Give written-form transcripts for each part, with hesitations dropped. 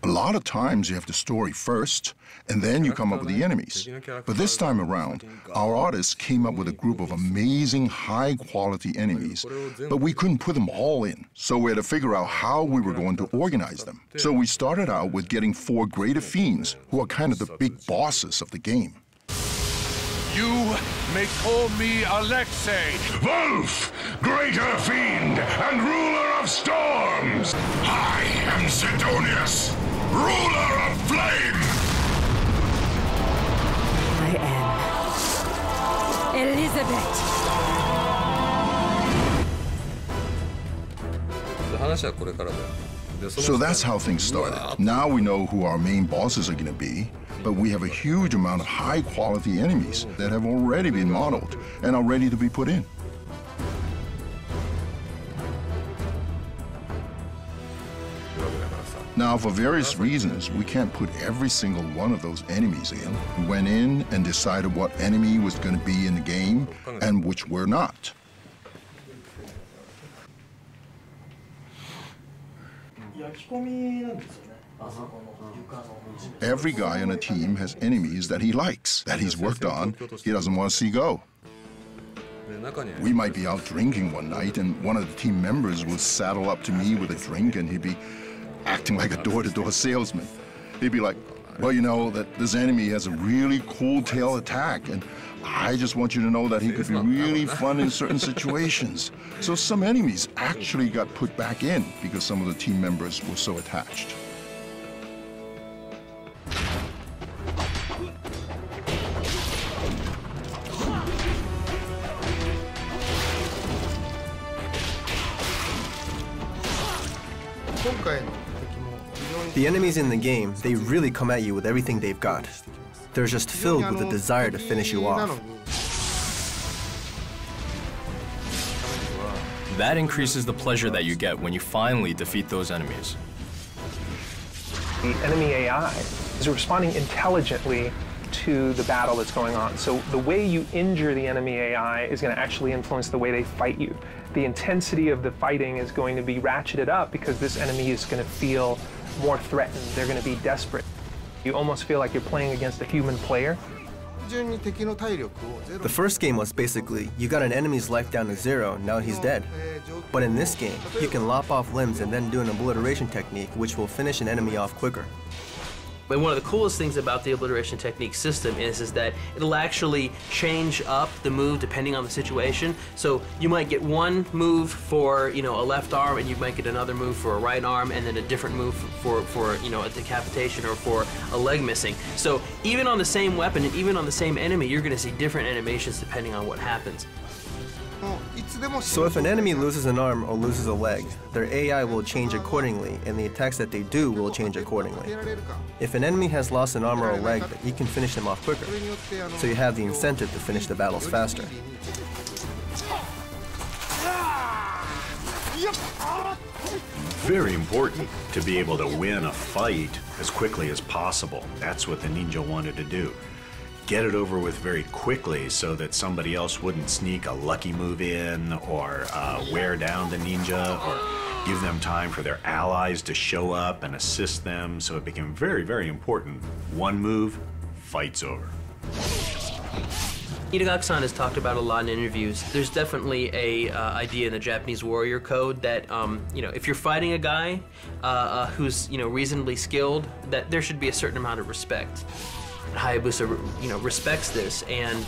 A lot of times you have the story first, and then you come up with the enemies. But this time around, our artists came up with a group of amazing, high-quality enemies, but we couldn't put them all in, so we had to figure out how we were going to organize them. So we started out with getting 4 greater fiends, who are kind of the big bosses of the game. You may call me Alexei. Wolf, greater fiend and ruler of storms. I am Sidonius, ruler of flame. I am Elizabeth. So that's how things started. Now we know who our main bosses are going to be, but we have a huge amount of high-quality enemies that have already been modeled and are ready to be put in. Now, for various reasons, we can't put every single one of those enemies in. We went in and decided what enemy was going to be in the game and which were not. Every guy on a team has enemies that he likes, that he's worked on, he doesn't want to see go. We might be out drinking one night, and one of the team members will saddle up to me with a drink, and he'd be acting like a door-to-door salesman. He'd be like, well, you know, that this enemy has a really cool tail attack, and I just want you to know that he could be really fun in certain situations. So some enemies actually got put back in because some of the team members were so attached. The enemies in the game, they really come at you with everything they've got. They're just filled with a desire to finish you off. That increases the pleasure that you get when you finally defeat those enemies. The enemy AI is responding intelligently to the battle that's going on. So the way you injure the enemy AI is going to actually influence the way they fight you. The intensity of the fighting is going to be ratcheted up because this enemy is going to feel more threatened. They're going to be desperate. You almost feel like you're playing against a human player. The first game was basically, you got an enemy's life down to 0, now he's dead. But in this game, you can lop off limbs and then do an obliteration technique which will finish an enemy off quicker. But one of the coolest things about the obliteration technique system is that it'll actually change up the move depending on the situation. So you might get one move for, you know, a left arm, and you might get another move for a right arm, and then a different move for you know, a decapitation or for a leg missing. So even on the same weapon and even on the same enemy, you're going to see different animations depending on what happens. So if an enemy loses an arm or loses a leg, their AI will change accordingly, and the attacks that they do will change accordingly. If an enemy has lost an arm or a leg, you can finish them off quicker, so you have the incentive to finish the battles faster. Very important to be able to win a fight as quickly as possible. That's what the ninja wanted to do. Get it over with very quickly so that somebody else wouldn't sneak a lucky move in or wear down the ninja or give them time for their allies to show up and assist them. So it became very, very important. One move, fight's over. Itagaki-san has talked about a lot in interviews. There's definitely a idea in the Japanese warrior code that you know, if you're fighting a guy who's, you know, reasonably skilled, that there should be a certain amount of respect. Hayabusa, you know, respects this, and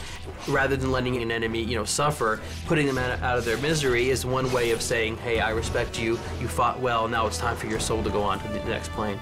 rather than letting an enemy, you know, suffer, putting them out of their misery is one way of saying, hey, I respect you, you fought well, now it's time for your soul to go on to the next plane.